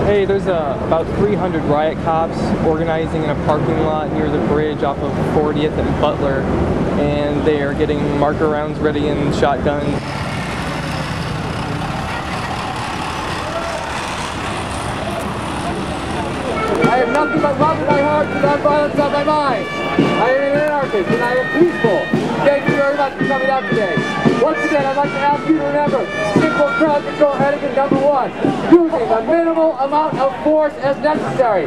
Hey, there's about 300 riot cops organizing in a parking lot near the bridge off of 40th and Butler, and they are getting marker rounds ready and shotguns. I have nothing but love in my heart and nonviolence on my mind. I am an anarchist and I am peaceful. Thank you very much for coming out today. Once again, I'd like to ask you to remember simple crowd control etiquette number 1. Using a minimal amount of force as necessary.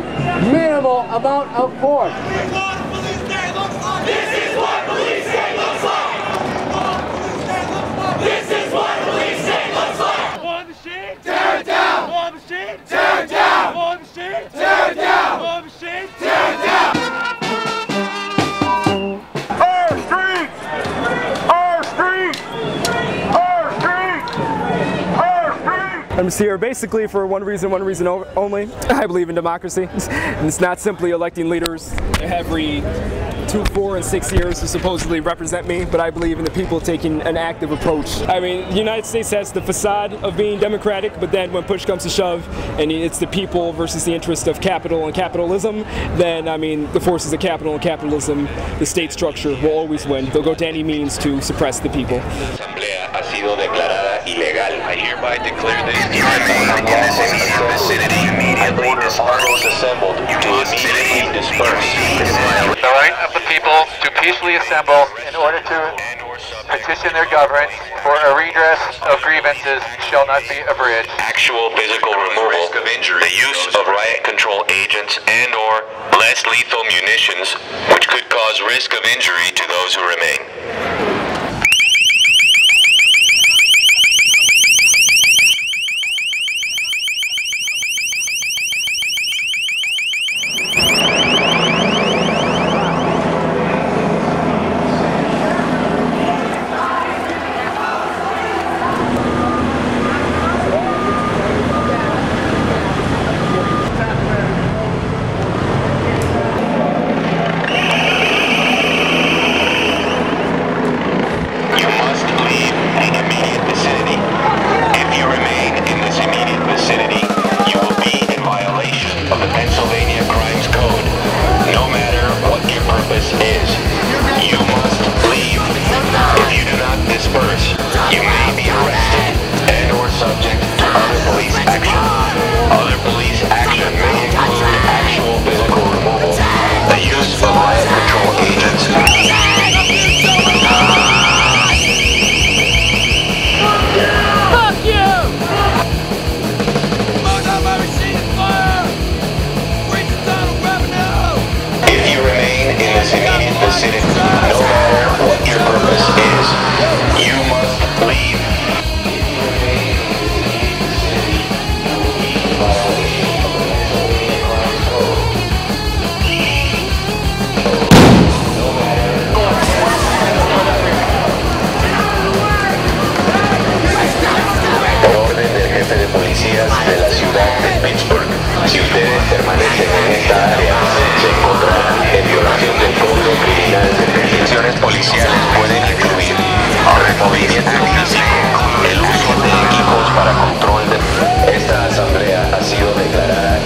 Minimal amount of force. This is what police state looks like! This is what police state looks like! War machine! Tear it down! War machine! Tear it down! War machine! Tear it down! War machine! Tear it down! Our streets! Our streets! Our streets! Our streets! I'm just here basically for one reason only. I believe in democracy. And it's not simply electing leaders every 2, 4, and 6 years to supposedly represent me, but I believe in the people taking an active approach. I mean, the United States has the facade of being democratic, but then when push comes to shove, and it's the people versus the interest of capital and capitalism, then, I mean, the forces of capital and capitalism, the state structure will always win. They'll go to any means to suppress the people. I hereby declare this vicinity immediately assembled to immediately disperse. The right of the people to peacefully assemble in order to petition their government for a redress of grievances shall not be abridged. Actual physical removal, risk of injury, the use of riot control agents and/or less lethal munitions, which could cause risk of injury to those who remain. De la ciudad de Pittsburgh. Si ustedes permanecen en esta área, se encontrarán en violación del Código Criminal. Intervenciones policiales pueden incluir removimiento físico, el uso de equipos para control de... Esta asamblea ha sido declarada.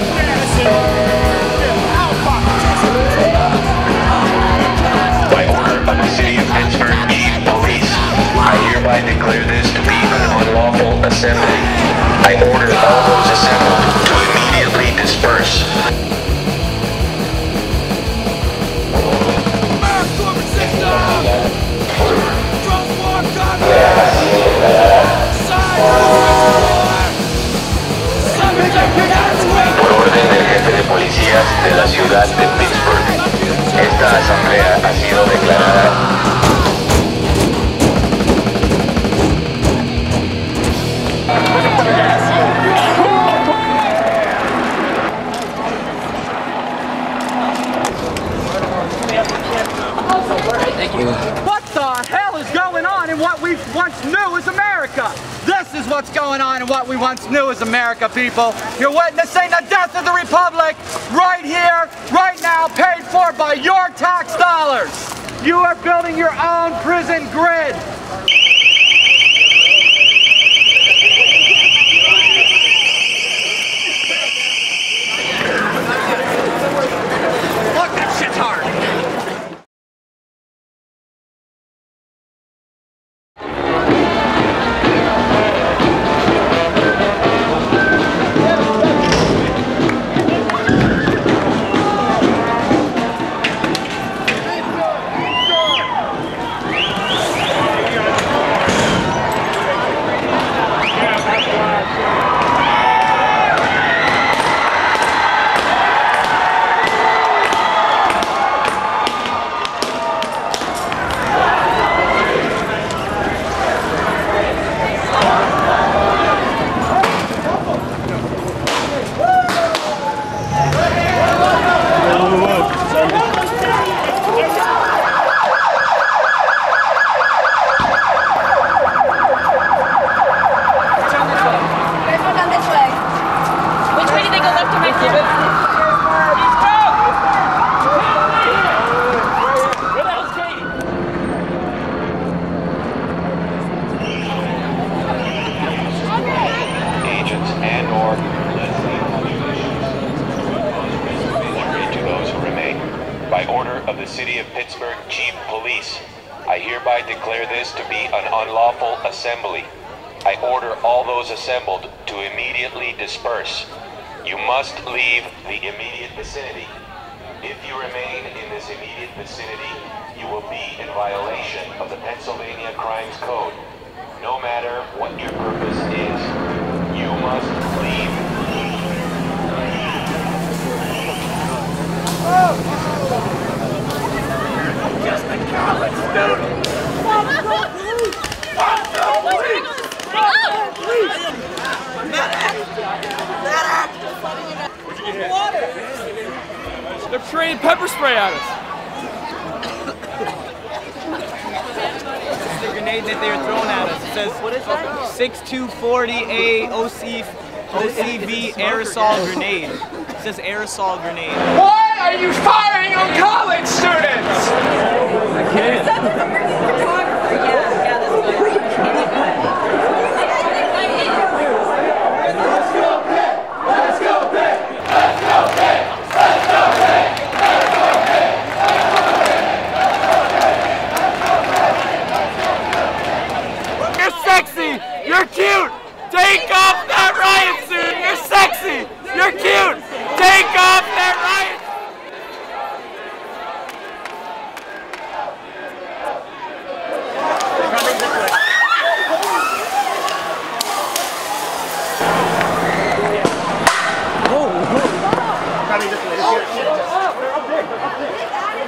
By order of the City of Pittsburgh Chief Police, I hereby declare this to be an unlawful assembly. I order all those assembled to immediately disperse. Por orden del jefe de policías de la ciudad de Pittsburgh, esta asamblea ha sido declarada. What the hell is going on in what we once knew as America? This is what's going on in what we once knew as America, people. You're witnessing the death of the Republic right here, right now, paid for by your tax dollars. You are building your own prison grid. I hereby declare this to be an unlawful assembly. I order all those assembled to immediately disperse. You must leave the immediate vicinity. If you remain in this immediate vicinity, you will be in violation of the Pennsylvania Crimes Code. No matter what your purpose is, you must leave. Just a college student! They're spraying pepper spray at us. This is the grenade that they were throwing at us. It says, what is that? 6240A OCV aerosol grenade. It says aerosol grenade. Why are you firing on college students? I can't. You're cute! Take off that riot suit! You're sexy! You're cute! Take off that riot suit!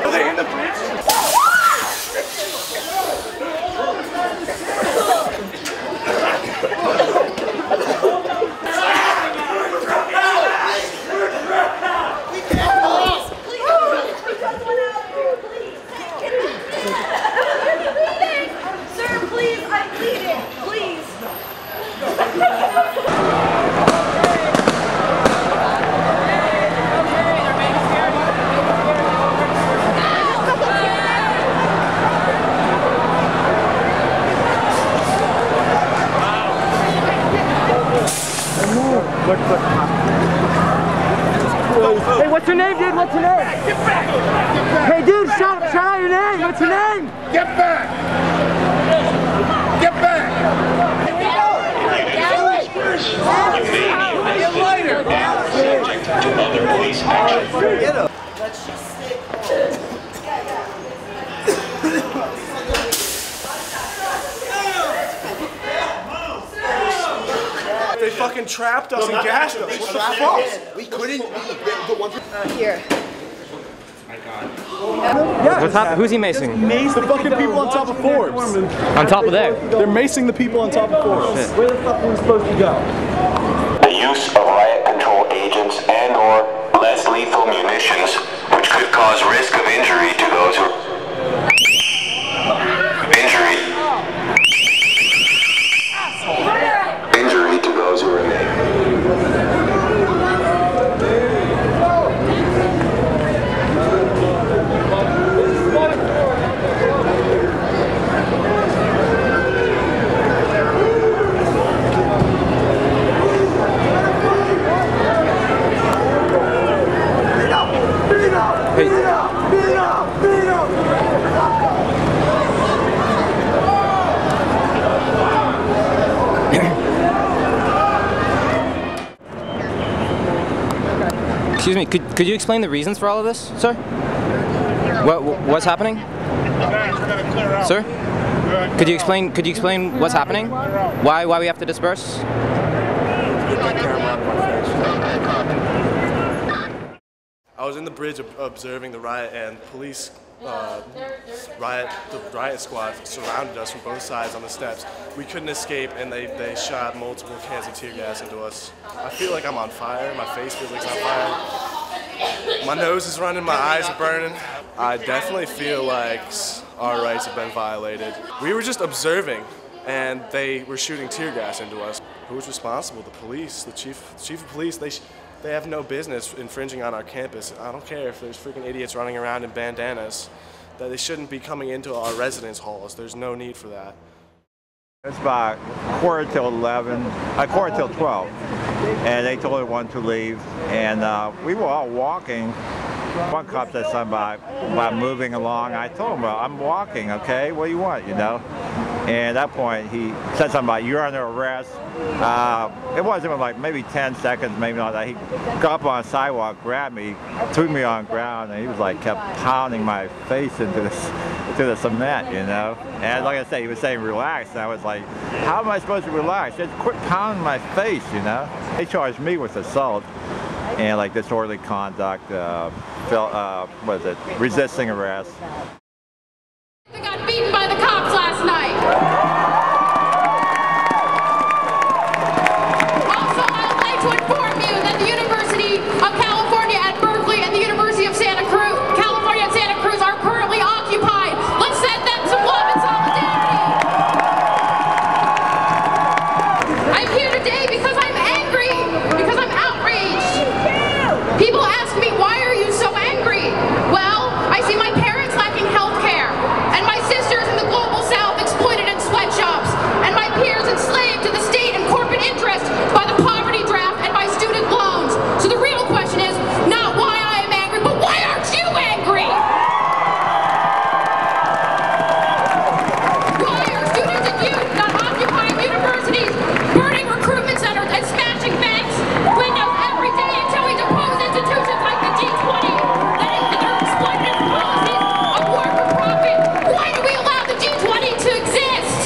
Are they in the bridge? Hey, what's your name, dude? What's your name? Get back! Hey, dude, shout out your name. What's your name? Get back! Get back! Subject to other police action. Let's just stay calm. They fucking trapped us and gassed us. What the fuck? We couldn't the one Here. What's happening? Who's he macing? The fucking people on top of Forbes. On top of there? They're macing the people on top of Forbes. Where the fuck are we supposed to go? The use of riot control agents and/or less lethal munitions, which could cause risk of injury to those who injury to those who remain. Excuse me, could you explain the reasons for all of this, sir? What's happening? Sir? Could you explain what's happening? Why we have to disperse? I was in the bridge observing the riot, and police the riot squad surrounded us from both sides on the steps. We couldn't escape, and they shot multiple cans of tear gas into us. I feel like I'm on fire. My face feels like it's on fire. My nose is running. My eyes are burning. I definitely feel like our rights have been violated. We were just observing, and they were shooting tear gas into us. Who was responsible? The police, the chief of police. They have no business infringing on our campus. I don't care if there's freaking idiots running around in bandanas. That they shouldn't be coming into our residence halls. There's no need for that. It's about quarter till 12, and they told everyone to leave. And we were all walking One cop said something about moving along. I told him, well, I'm walking, okay? What do you want, you know? And at that point, he said something about, you're under arrest. It wasn't even like maybe 10 seconds, maybe not that. He got up on the sidewalk, grabbed me, threw me on the ground, and he was like, kept pounding my face into the cement, you know? And like I said, he was saying relax, and I was like, how am I supposed to relax? Just quit pounding my face, you know? They charged me with assault and like disorderly conduct, what is it, resisting arrest. They got beaten by the cops last night. Also, I would like to inform you that the University of California at Berkeley and the University of California at Santa Cruz are currently occupied. Let's send them some love and solidarity. I'm here today because I'm angry, because I'm outraged. People ask me, why are you so angry? Well, I see my parents lacking health care, and my sisters in the global south exploited in sweatshops, and my peers enslaved to the state and corporate interest by the poverty draft and by student loans. So the real question is not why I am angry, but why aren't you angry? Why are students and youth not occupying universities, burning recruitment centers, and smashing banks windows every day until we depose institutions like the G20 that are exploitative policies of war for profit? Why do we allow the G20 to exist?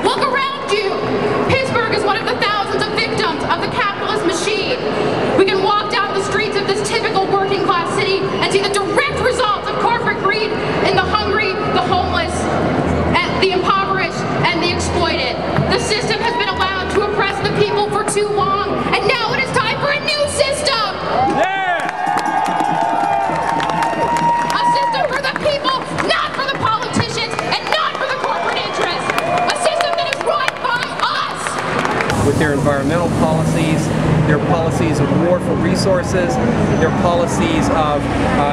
Look around you. Pittsburgh is one of the thousands of victims of the capitalist machine. We can walk down the streets of this typical working class city and see the direct results of corporate greed in the hungry, the homeless, and the impoverished, and the exploited. The system has been allowed to oppress the people for too long, and now it is time for a new system! A system for the people, not for the politicians, and not for the corporate interests. A system that is run by us! With their environmental policies, their policies of war for resources, their policies of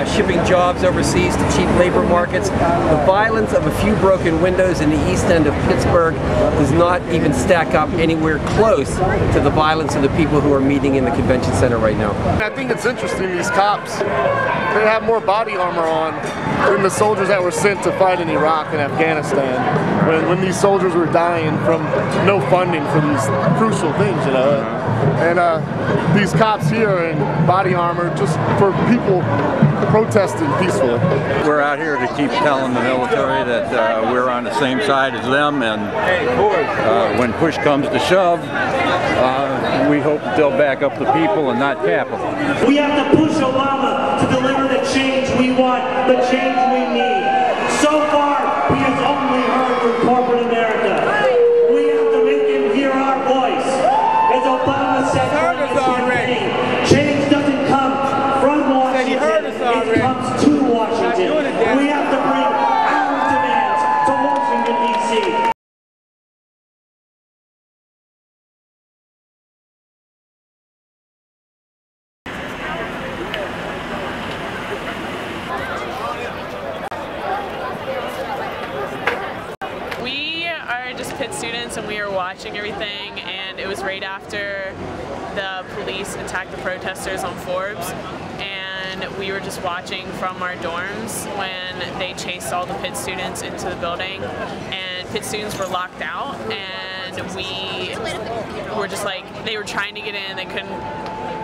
shipping jobs overseas to cheap labor markets. The violence of a few broken windows in the east end of Pittsburgh does not even stack up anywhere close to the violence of the people who are meeting in the convention center right now. I think it's interesting, these cops, they have more body armor on than the soldiers that were sent to fight in Iraq and Afghanistan. When these soldiers were dying from no funding for these crucial things, you know. And these cops here are in body armor just for people protesting peacefully. We're out here to keep telling the military that we're on the same side as them, and when push comes to shove, we hope that they'll back up the people and not capital. We have to push Obama to deliver the change we want, the change we need. So far, he has only heard from corporate America. We have to make him hear our voice. As Obama said, change doesn't come from Washington, it comes to Washington. We have to bring our demands to Washington, D.C. Pitt students, and we were watching everything, and it was right after the police attacked the protesters on Forbes, and we were just watching from our dorms when they chased all the Pitt students into the building, and Pitt students were locked out, and we were just like, they were trying to get in, they couldn't,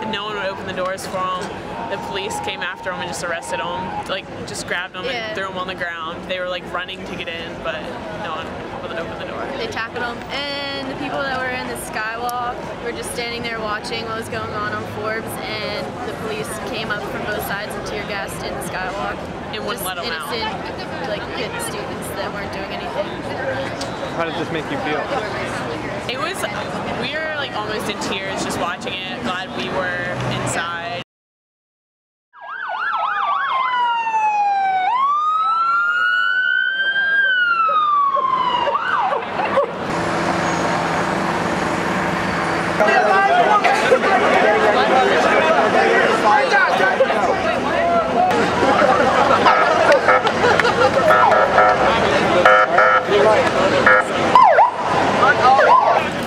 no one would open the doors for them. The police came after them and just arrested them, like just grabbed them and threw them on the ground. They were like running to get in, but no one would open the door. They tackled them, and the people that were in the skywalk were just standing there watching what was going on Forbes, and the police came up from both sides and tear gassed in the skywalk. It wouldn't let them out. Innocent, like Pitt students that weren't doing anything. How did this make you feel? It was, we were like almost in tears just watching it. Glad we were inside.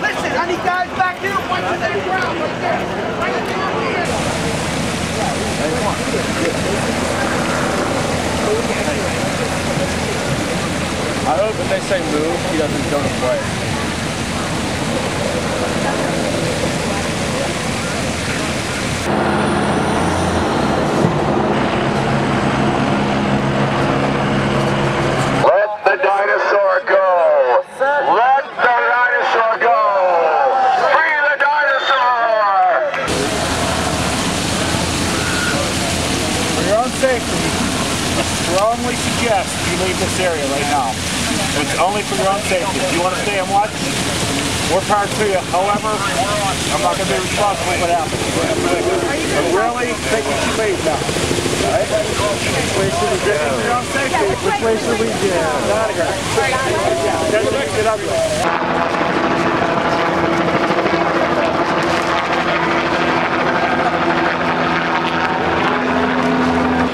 Listen, I need guys back here. Watch the ground right there. When they say move, he doesn't go to play. Let the dinosaur go! Let the dinosaur go! Free the dinosaur! For your own safety, I strongly suggest you leave this area right now. It's only for your own safety. If you want to stay and watch, more power to you. However, I'm not going to be responsible for what happens. But really, think you should leave now. Alright? Which way should we go? For your own safety. Which way should we go? Out of here. Get up there.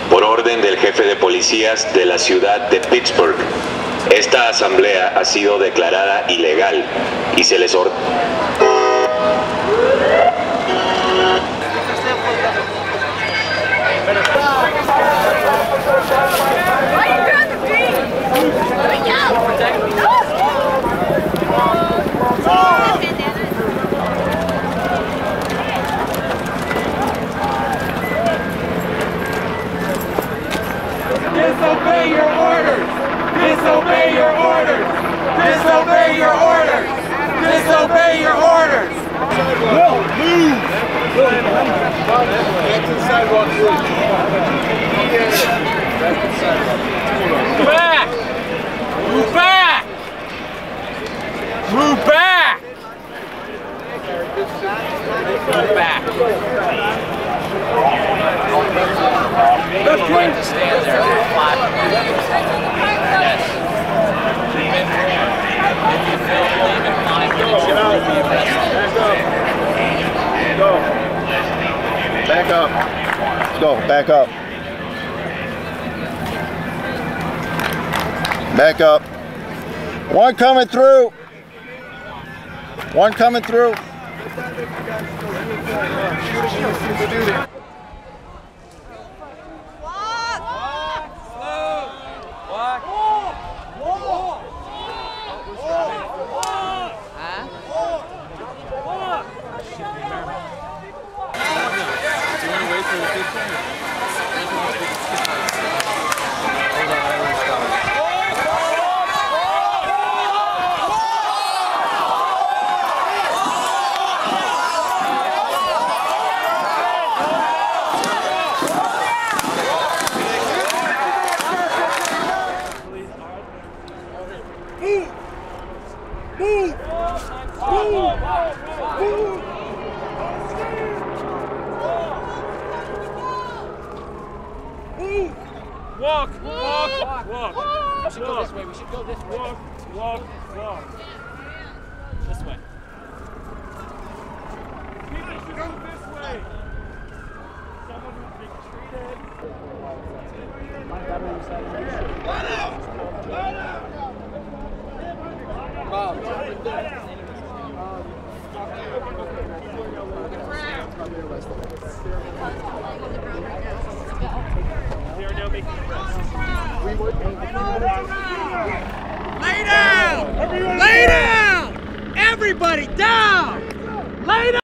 Por orden del jefe de policías de la ciudad de Pittsburgh, esta asamblea ha sido declarada ilegal y se les ordena. Disobey your orders! Disobey your orders! Disobey your orders! Disobey your orders! Will, move! Back to the sidewalk, please. Back! Move back! Move back! Move back! Let's try to stand there and flat. Yes. If you feel leave in 5 minutes, you will be arrested. Go. Back up. Let's go. Back up. Back up. One coming through. One coming through. Walk, walk, walk. We should go this way. We should go this way. Walk, walk, walk. This way. People should go this way. Someone who's being treated. Let out! Let out! They are now making arrests. Lay down! Lay down! Everybody down! Lay down!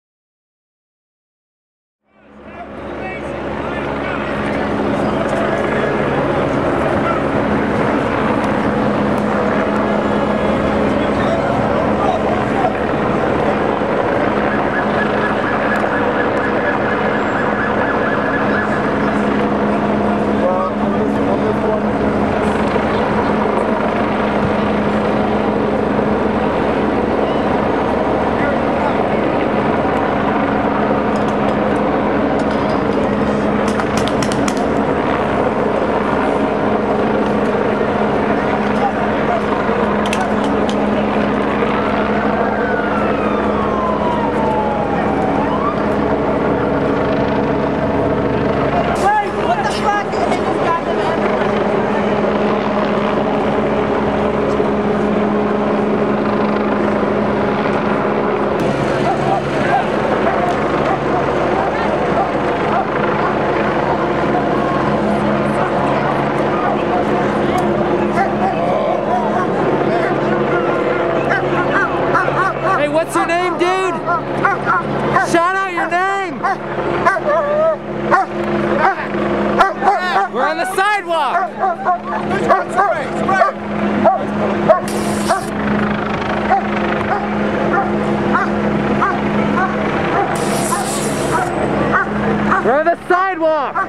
stop.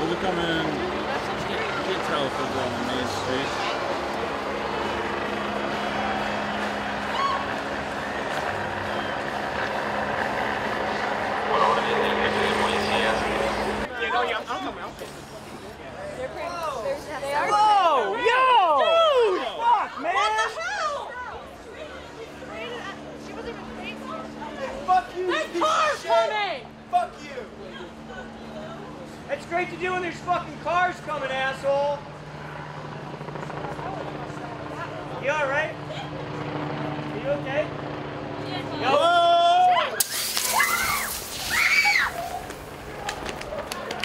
They're coming, you can't tell if they're on the main street. Whoa! Yo! Dude! Fuck, man! What the hell? Fuck you! There's cars coming! Fuck you! It's great to do when there's fucking cars coming, asshole. You alright? Are you okay? Whoa!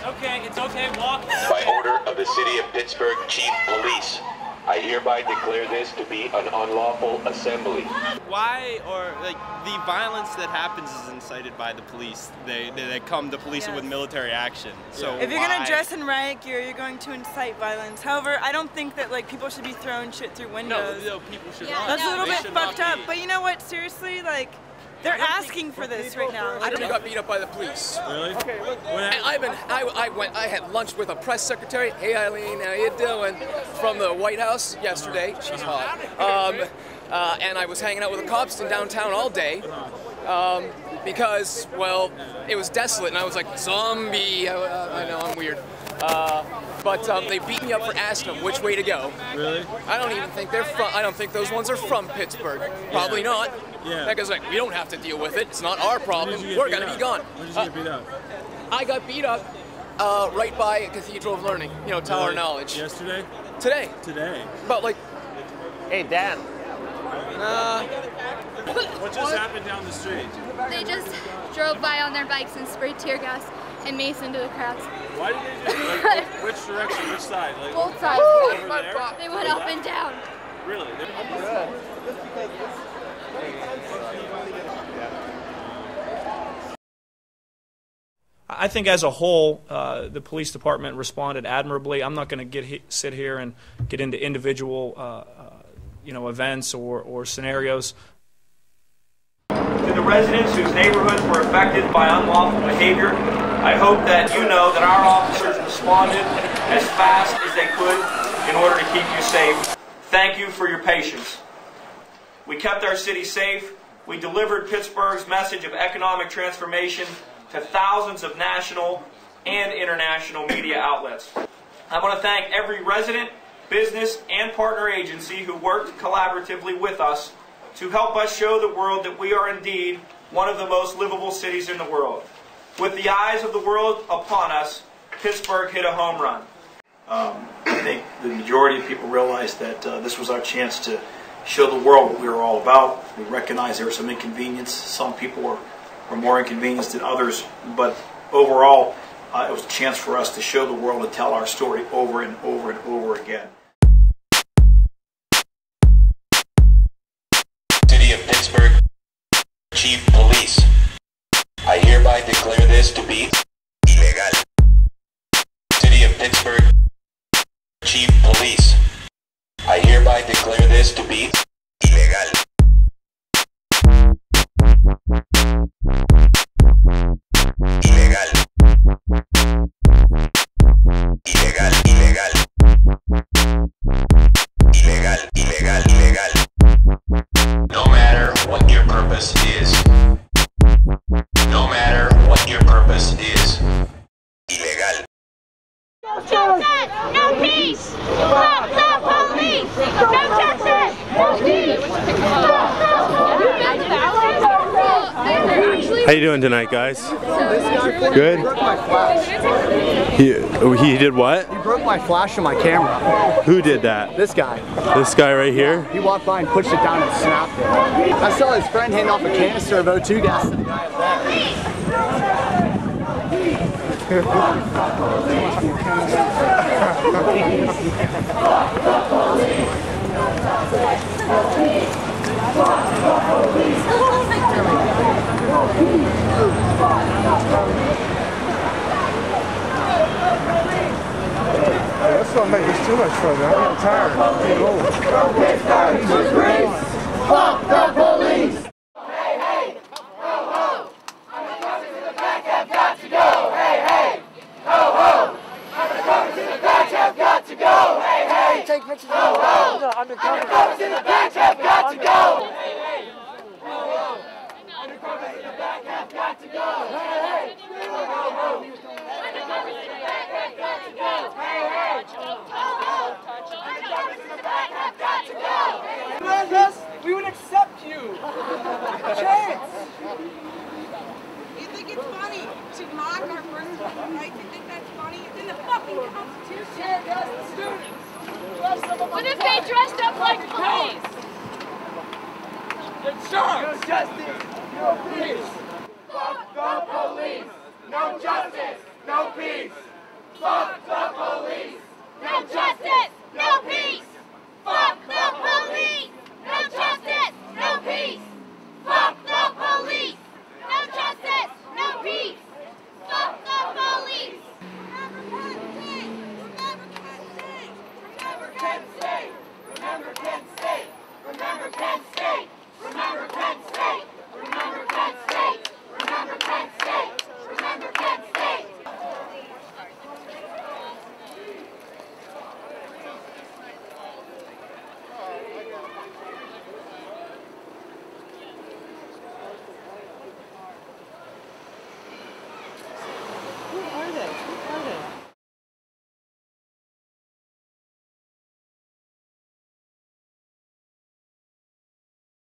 Okay, it's okay, walk. By order of the City of Pittsburgh Chief Police, I hereby declare this to be an unlawful assembly. Why, or like the violence that happens is incited by the police. They come to police it with military action. So if you're gonna dress in riot gear, you're going to incite violence. However, I don't think that like people should be throwing shit through windows. No, people should not. That's a little bit fucked up. But you know what? Seriously, like. They're asking for this right now. I got beat up by the police. Really? Okay. I had lunch with a press secretary. Hey Eileen, how you doing? From the White House yesterday. She's hot. And I was hanging out with the cops in downtown all day. Because, well, it was desolate, and I was like, zombie. I know I'm weird. But they beat me up for asking them which way to go. Really? I don't even think they're from. I don't think those ones are from Pittsburgh. Probably not. Yeah. That guy's like, we don't have to deal with it. It's not our problem. We're gonna be gone. When did you get beat up? I got beat up right by Cathedral of Learning. You know, Tower of Knowledge. Yesterday? Today. Today. About like. Hey, Dan. What just happened down the street? They just drove by on their bikes and sprayed tear gas and mace into the crowds. Why did they do it? Like, which direction? Which side? Like, both sides. Over there? They went up and down. Really? I think as a whole, the police department responded admirably. I'm not going to sit here and get into individual events or scenarios. To the residents whose neighborhoods were affected by unlawful behavior, I hope that you know that our officers responded as fast as they could in order to keep you safe. Thank you for your patience. We kept our city safe. We delivered Pittsburgh's message of economic transformation to thousands of national and international media outlets. I want to thank every resident, business, and partner agency who worked collaboratively with us to help us show the world that we are indeed one of the most livable cities in the world. With the eyes of the world upon us, Pittsburgh hit a home run. I think the majority of people realized that this was our chance to show the world what we were all about. We recognized there was some inconvenience. Some people were more inconvenienced than others, but overall it was a chance for us to show the world and tell our story over and over and over again. City of Pittsburgh Chief Police, I hereby declare this to be illegal. City of Pittsburgh Chief Police, I hereby declare this to be illegal. Illegal. Illegal, illegal. Illegal, illegal, illegal. No matter what your purpose is. No matter what your purpose is. Illegal. No justice, no peace. Stop the police. No justice, no peace. How you doing tonight, guys? Good? He did what? He broke my flash on my camera. Who did that? This guy. This guy right here? He walked by and pushed it down and snapped it. I saw his friend hand off a canister of O2 gas to the guy up there. don't make this too much fun. I'm getting tired. I'm getting old. Fuck the police! Hey, hey! Ho, ho! Undercovers in the back have got to go! Hey, hey! Ho, ho! Undercovers in the back have got to go! Hey, hey! Take pictures. Ho, ho! Undercovers in the back have got to go! Hey, hey! Ho, ho! Undercovers in the back have got to go! Hey, hey! Ho, ho! Undercovers in the back have got to go! Hey, hey! Ho, ho! Undercovers in the back have got to go! Command us, we would accept you. Chance. You think it's funny to mock our First Amendment rights? You think that's funny? It's in the fucking Constitution. What if they dressed up like police? The charge. No justice, no peace. Fuck the police. No justice, no peace. Fuck the